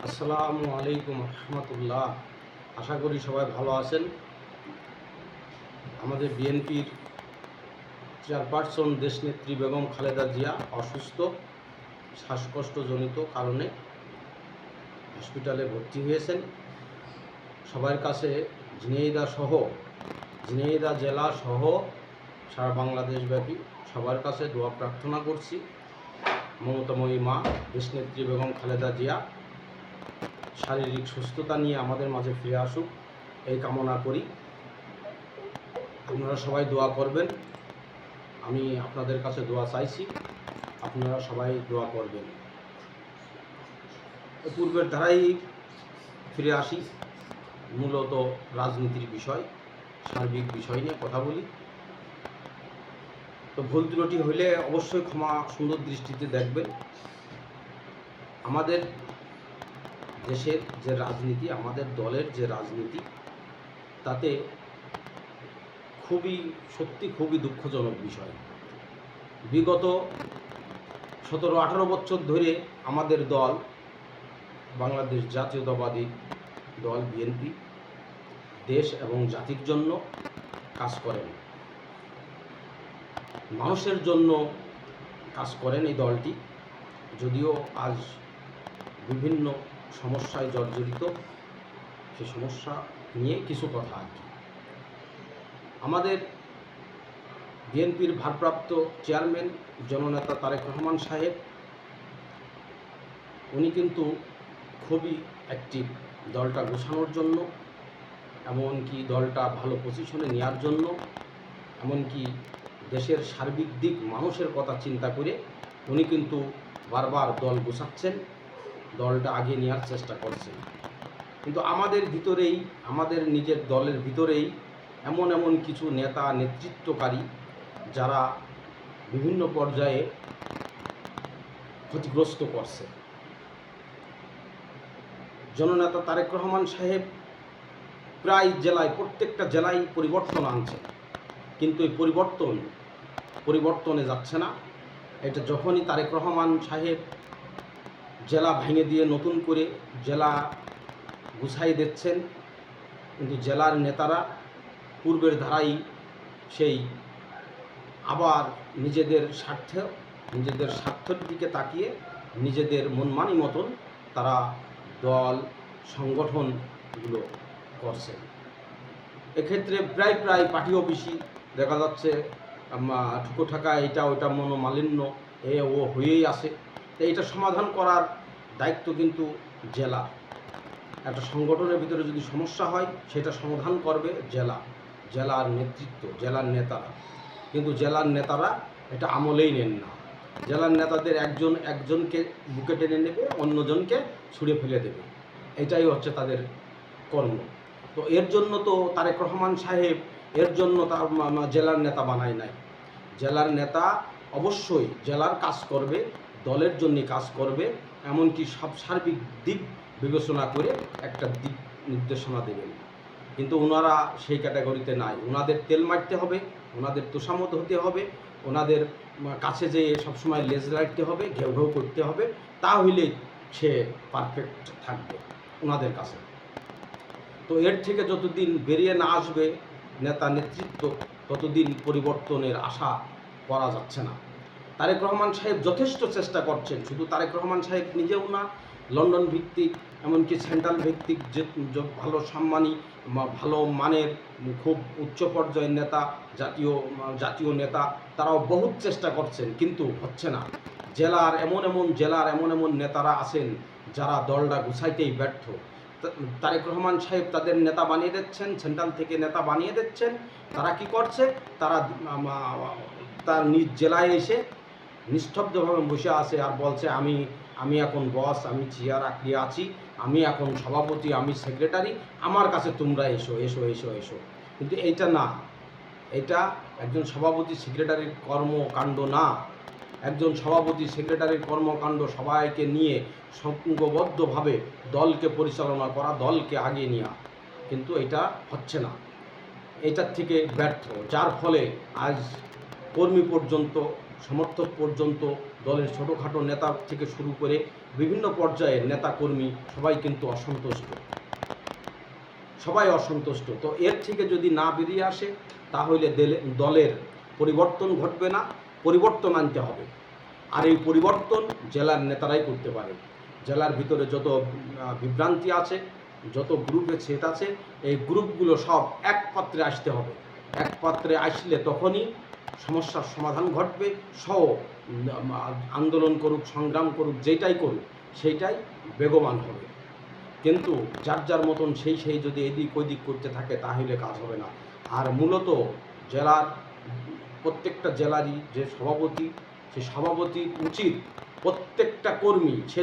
আসসালামু আলাইকুম রহমতুল্লাহ। আশা করি সবাই ভালো আছেন। আমাদের বিএনপির চেয়ারপারসন দেশনেত্রী বেগম খালেদা জিয়া অসুস্থ, শ্বাসকষ্টজনিত কারণে হসপিটালে ভর্তি হয়েছেন। সবার কাছে ঝিনাইদহ জেলা সহ সারা বাংলাদেশব্যাপী সবার কাছে দোয়া প্রার্থনা করছি। মমতাময়ী মা দেশনেত্রী বেগম খালেদা জিয়া শারীরিক সুস্থতা নিয়ে আমাদের মাঝে ফিরে আসুক, এই কামনা করি। আপনারা সবাই দোয়া করবেন। আমি আপনাদের কাছে দোয়া চাইছি, আপনারা সবাই দোয়া করবেন। পূর্বের ধারায় ফিরে আসি, মূলত রাজনীতির বিষয়, সার্বিক বিষয় নিয়ে কথা বলি। তো ভুল ত্রুটি হইলে অবশ্যই ক্ষমা সুন্দর দৃষ্টিতে দেখবেন। আমাদের দেশের যে রাজনীতি, আমাদের দলের যে রাজনীতি, তাতে খুবই দুঃখজনক বিষয়। বিগত 17-18 বছর ধরে আমাদের দল, বাংলাদেশ জাতীয়তাবাদী দল বিএনপি, দেশ এবং জাতির জন্য কাজ করেন, মানুষের জন্য কাজ করেন এই দলটি। যদিও আজ বিভিন্ন সমস্যায় জর্জরিত, সে সমস্যা নিয়ে কিছু কথা আর কি। আমাদের বিএনপির ভারপ্রাপ্ত চেয়ারম্যান জননেতা তারেক রহমান সাহেব, উনি কিন্তু খুবই অ্যাক্টিভ দলটা গোছানোর জন্য, এমনকি দলটা ভালো পজিশনে নেওয়ার জন্য, এমনকি দেশের সার্বিক দিক মানুষের কথা চিন্তা করে উনি কিন্তু বারবার দল গোছাচ্ছেন, দলটা আগে নেওয়ার চেষ্টা করছেন। কিন্তু আমাদের নিজের দলের ভিতরেই এমন কিছু নেতা নেতৃত্বকারী যারা বিভিন্ন পর্যায়ে ক্ষতিগ্রস্ত করছে। জননেতা তারেক রহমান সাহেব প্রায় প্রত্যেকটা জেলায় পরিবর্তন আনছে, কিন্তু এই পরিবর্তনে যাচ্ছে না। এটা যখনই তারেক রহমান সাহেব জেলা ভেঙে দিয়ে নতুন করে জেলা গুছাই দিচ্ছেন, কিন্তু জেলার নেতারা পূর্বের ধারাই সেই আবার নিজেদের স্বার্থের দিকে তাকিয়ে নিজেদের মনমানি মতন তারা দল সংগঠনগুলো করছে। এক্ষেত্রে প্রায় পার্টি অফিসই দেখা যাচ্ছে ঠুকো ঠাকা এটা ওইটা মনোমালিন্য ও হয়েই আসে। তো এটা সমাধান করার দায়িত্ব কিন্তু জেলা। একটা সংগঠনের ভিতরে যদি সমস্যা হয় সেটা সমাধান করবে জেলার নেতৃত্ব, জেলার নেতারা। কিন্তু জেলার নেতারা এটা আমলেই নেন না। জেলার নেতাদের একজনকে বুকে টেনে নেবে, অন্যজনকে ছুঁড়ে ফেলে দেবে, এটাই হচ্ছে তাদের কর্ম। তো এর জন্য তো তারেক রহমান সাহেব এর জন্য তার জেলার নেতা বানায় নাই। জেলার নেতা অবশ্যই জেলার কাজ করবে, দলের জন্য কাজ করবে, এমনকি সব সার্বিক দিক বিবেচনা করে একটা দিক নির্দেশনা দেবেন। কিন্তু ওনারা সেই ক্যাটাগরিতে নাই। ওনাদের তেল মারতে হবে, ওনাদের তোষামত হতে হবে, ওনাদের কাছে যেয়ে সবসময় লেজ রাখতে হবে, ঘেউ ঘেউ করতে হবে, তাহলে সে পারফেক্ট থাকবে ওনাদের কাছে। তো এর থেকে যতদিন বেরিয়ে না আসবে নেতা নেতৃত্ব, ততদিন পরিবর্তনের আশা করা যাচ্ছে না। তারেক রহমান সাহেব যথেষ্ট চেষ্টা করছেন, শুধু তারেক রহমান সাহেব নিজেও না, লন্ডন ভিত্তিক এমনকি সেন্ট্রাল ভিত্তিক যে ভালো সম্মানী ভালো মানের খুব উচ্চ পর্যায়ের নেতা, জাতীয় নেতা, তারাও বহুত চেষ্টা করছেন, কিন্তু হচ্ছে না। জেলার এমন নেতারা আছেন যারা দলটা গুছাইতেই ব্যর্থ। তারেক রহমান সাহেব তাদের নেতা বানিয়ে দিচ্ছেন, সেন্ট্রাল থেকে নেতা বানিয়ে দিচ্ছেন। তারা কি করছে? তারা তার নিজ জেলায় এসে নিস্তব্ধভাবে বসে আছে আর বলছে আমি এখন বস, আমি চেয়ার আঁকড়িয়ে আছি, আমি এখন সভাপতি, আমি সেক্রেটারি, আমার কাছে তোমরা এসো এসো এসো এসো। কিন্তু এইটা না, এটা একজন সভাপতি সেক্রেটারির কর্মকাণ্ড না। একজন সভাপতি সেক্রেটারির কর্মকাণ্ড সবাইকে নিয়ে সংঘবদ্ধভাবে দলকে পরিচালনা করা, দলকে আগিয়ে নেওয়া, কিন্তু এটা হচ্ছে না। এটার থেকে ব্যর্থ, যার ফলে আজ কর্মী পর্যন্ত, সমর্থক পর্যন্ত দলের ছোটোখাটো নেতা থেকে শুরু করে বিভিন্ন পর্যায়ের নেতাকর্মী সবাই কিন্তু অসন্তুষ্ট, সবাই অসন্তুষ্ট। তো এর থেকে যদি না বেরিয়ে আসে তাহলে দলের পরিবর্তন ঘটবে না, পরিবর্তন আনতে হবে। আর এই পরিবর্তন জেলার নেতারাই করতে পারে। জেলার ভিতরে যত বিভ্রান্তি আছে, যত গ্রুপে ছেদ আছে, এই গ্রুপগুলো সব এক পাত্রে আসতে হবে। এক পাত্রে আসলে তখনই সমস্যার সমাধান ঘটবে। সহ আন্দোলন করুক, সংগ্রাম করুক, যেটাই করুক সেইটাই বেগবান হবে। কিন্তু যার যার মতন সেই যদি এদিক ওদিক করতে থাকে তাহলে কাজ হবে না। আর মূলত জেলার প্রত্যেকটা জেলারই যে সভাপতি, সে সভাপতির উচিত প্রত্যেকটা কর্মী সে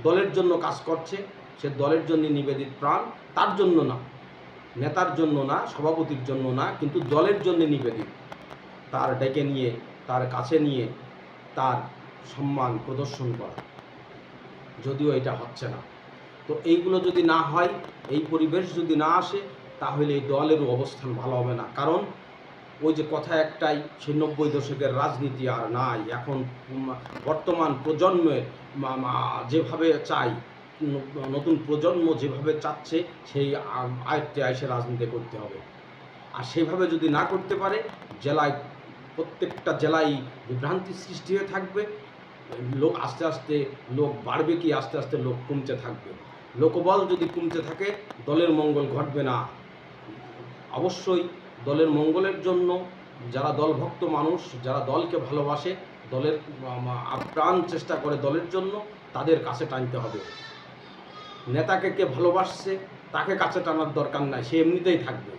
দলের জন্য কাজ করছে, সে দলের জন্য নিবেদিত প্রাণ, তার জন্য না, নেতার জন্য না, সভাপতির জন্য না, কিন্তু দলের জন্য নিবেদিত। তার ডেকে নিয়ে, তার কাছে নিয়ে তার সম্মান প্রদর্শন করা, যদিও এটা হচ্ছে না। তো এইগুলো যদি না হয়, এই পরিবেশ যদি না আসে, তাহলে এই দলেরও অবস্থান ভালো হবে না। কারণ ওই যে কথা একটাই, সেই 90 দশকের রাজনীতি আর নাই। এখন বর্তমান প্রজন্মের যেভাবে চাই, নতুন প্রজন্ম যেভাবে চাচ্ছে, সেই আয়ত্তে এসে রাজনীতি করতে হবে। আর সেইভাবে যদি না করতে পারে, জেলায় প্রত্যেকটা জেলায় বিভ্রান্তি সৃষ্টি হয়ে থাকবে। লোক আস্তে আস্তে লোক বাড়বে কি আস্তে আস্তে লোক কমতে থাকবে। লোকবল যদি কমতে থাকে দলের মঙ্গল ঘটবে না। অবশ্যই দলের মঙ্গলের জন্য যারা দলভক্ত মানুষ, যারা দলকে ভালোবাসে, দলের আপ্রাণ চেষ্টা করে দলের জন্য, তাদের কাছে টানতে হবে। নেতাকে কে ভালোবাসছে তাকে কাছে টানার দরকার নাই, সে এমনিতেই থাকবে,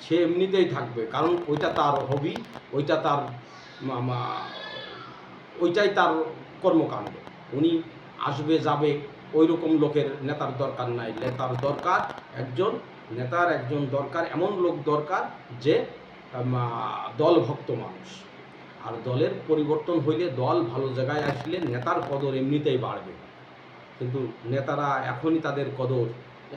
সে এমনিতেই থাকবে। কারণ ওইটা তার হবি, ওইটা তার ওইটাই তার কর্মকাণ্ড। উনি আসবে যাবে, ওই রকম লোকের নেতার দরকার নাই। নেতার একজন দরকার এমন লোক দরকার যে দলভক্ত মানুষ। আর দলের পরিবর্তন হইলে, দল ভালো জায়গায় আসলে নেতার কদর এমনিতেই বাড়বে। কিন্তু নেতারা এখনই তাদের কদর,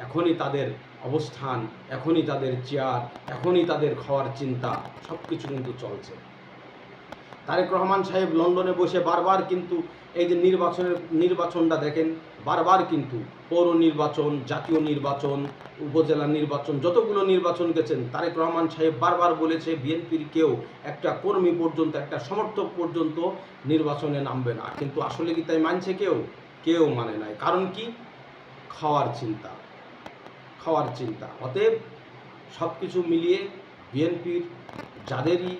এখনই তাদের অবস্থান, এখনই তাদের চেয়ার, এখনই তাদের খাওয়ার চিন্তা, সব কিছু কিন্তু চলছে। তারেক রহমান সাহেব লন্ডনে বসে বারবার কিন্তু এই যে নির্বাচনটা দেখেন, বারবার কিন্তু পৌর নির্বাচন, জাতীয় নির্বাচন, উপজেলা নির্বাচন, যতগুলো নির্বাচন গেছেন, তারেক রহমান সাহেব বারবার বলেছে বিএনপির কেউ একটা কর্মী পর্যন্ত, একটা সমর্থক পর্যন্ত নির্বাচনে নামবে না। কিন্তু আসলে কি তাই মানছে কেউ মানে নাই। কারণ কি? খাওয়ার চিন্তা। অতএব সব কিছু মিলিয়ে বিএনপির যাদেরই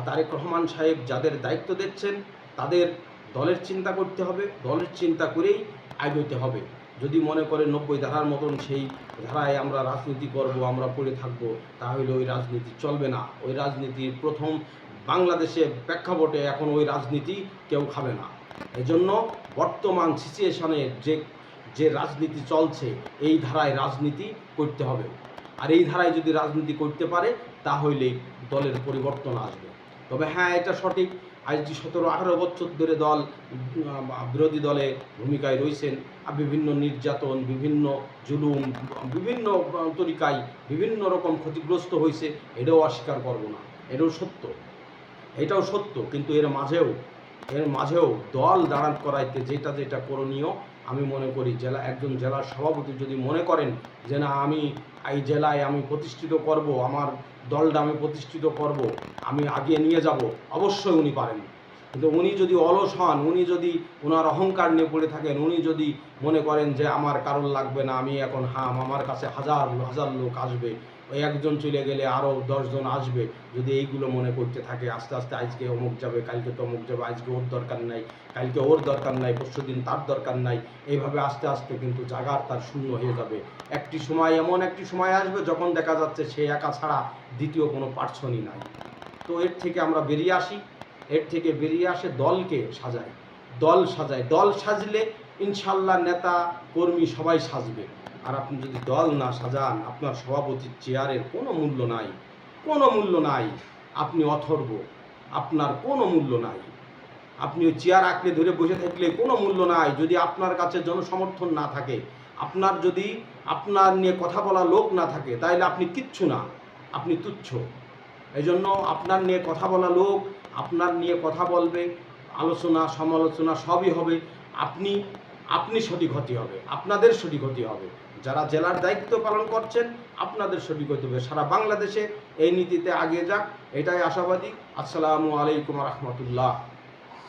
তারেক রহমান সাহেব যাদের দায়িত্ব দিচ্ছেন, তাদের দলের চিন্তা করতে হবে, দলের চিন্তা করেই এগোতে হবে। যদি মনে করে 90 ধারার মতন সেই ধারায় আমরা রাজনীতি করব, আমরা পড়ে থাকব, তাহলে ওই রাজনীতি চলবে না। ওই রাজনীতির প্রথম বাংলাদেশে প্রেক্ষাপটে এখন ওই রাজনীতি কেউ খাবে না। এজন্য বর্তমান সিচুয়েশনে যে রাজনীতি চলছে, এই ধারায় রাজনীতি করতে হবে। আর এই ধারায় যদি রাজনীতি করতে পারে তাহলে দলের পরিবর্তন আসবে। তবে হ্যাঁ, এটা সঠিক, আজ 17-18 বছর ধরে দল বিরোধী দলে ভূমিকায় রয়েছেন, আর বিভিন্ন নির্যাতন, বিভিন্ন জুলুম, বিভিন্ন তরিকায় বিভিন্ন রকম ক্ষতিগ্রস্ত হয়েছে, এটাও অস্বীকার করব না, এটাও সত্য। কিন্তু এর মাঝেও দল দাঁড়ান করাইতে যেটা করণীয়, আমি মনে করি একজন জেলার সভাপতি যদি মনে করেন যে না, আমি এই জেলায় আমি প্রতিষ্ঠিত করব, আমার দলটা আমি প্রতিষ্ঠিত করব, আমি আগিয়ে নিয়ে যাব, অবশ্যই উনি পারেন। কিন্তু উনি যদি অলস হন, উনি যদি ওনার অহংকার নিয়ে পড়ে থাকেন, উনি যদি মনে করেন যে আমার কারণ লাগবে না, আমি এখন আমার কাছে হাজার হাজার লোক আসবে, ওই একজন চলে গেলে আরও 10 জন আসবে, যদি এইগুলো মনে করতে থাকে, আস্তে আস্তে আজকে অমুক যাবে, কালকে তমুক যাবে, আজকে ওর দরকার নাই, কালকে ওর দরকার নাই, পরশুদিন তার দরকার নাই, এইভাবে আস্তে আস্তে কিন্তু জায়গার তার শূন্য হয়ে যাবে। এমন একটি সময় আসবে যখন দেখা যাচ্ছে সে একা ছাড়া দ্বিতীয় কোনো পার্সনই নাই। তো এর থেকে আমরা বেরিয়ে আসে দলকে সাজায়, দল সাজলে ইনশাল্লাহ নেতা কর্মী সবাই সাজবে। আর আপনি যদি দল না সাজান, আপনার সভাপতির চেয়ারের কোনো মূল্য নাই, আপনি অথর্ব, আপনার কোনো মূল্য নাই। আপনি ওই চেয়ার আঁকড়ে ধরে বসে থাকলে কোনো মূল্য নাই। যদি আপনার কাছে জনসমর্থন না থাকে, যদি আপনার নিয়ে কথা বলা লোক না থাকে, তাহলে আপনি কিচ্ছু না, আপনি তুচ্ছ। এই জন্য আপনার নিয়ে কথা বলা লোক আপনার নিয়ে কথা বলবে, আলোচনা সমালোচনা সবই হবে। আপনি সঠিক হতে হবে, আপনাদের সঠিক হতে হবে, যারা জেলার দায়িত্ব পালন করছেন আপনাদের সঠিক হতে হবে। সারা বাংলাদেশে এই নীতিতে আগিয়ে যাক, এটাই আশাবাদী। আসসালামু আলাইকুম রহমতুল্লাহ।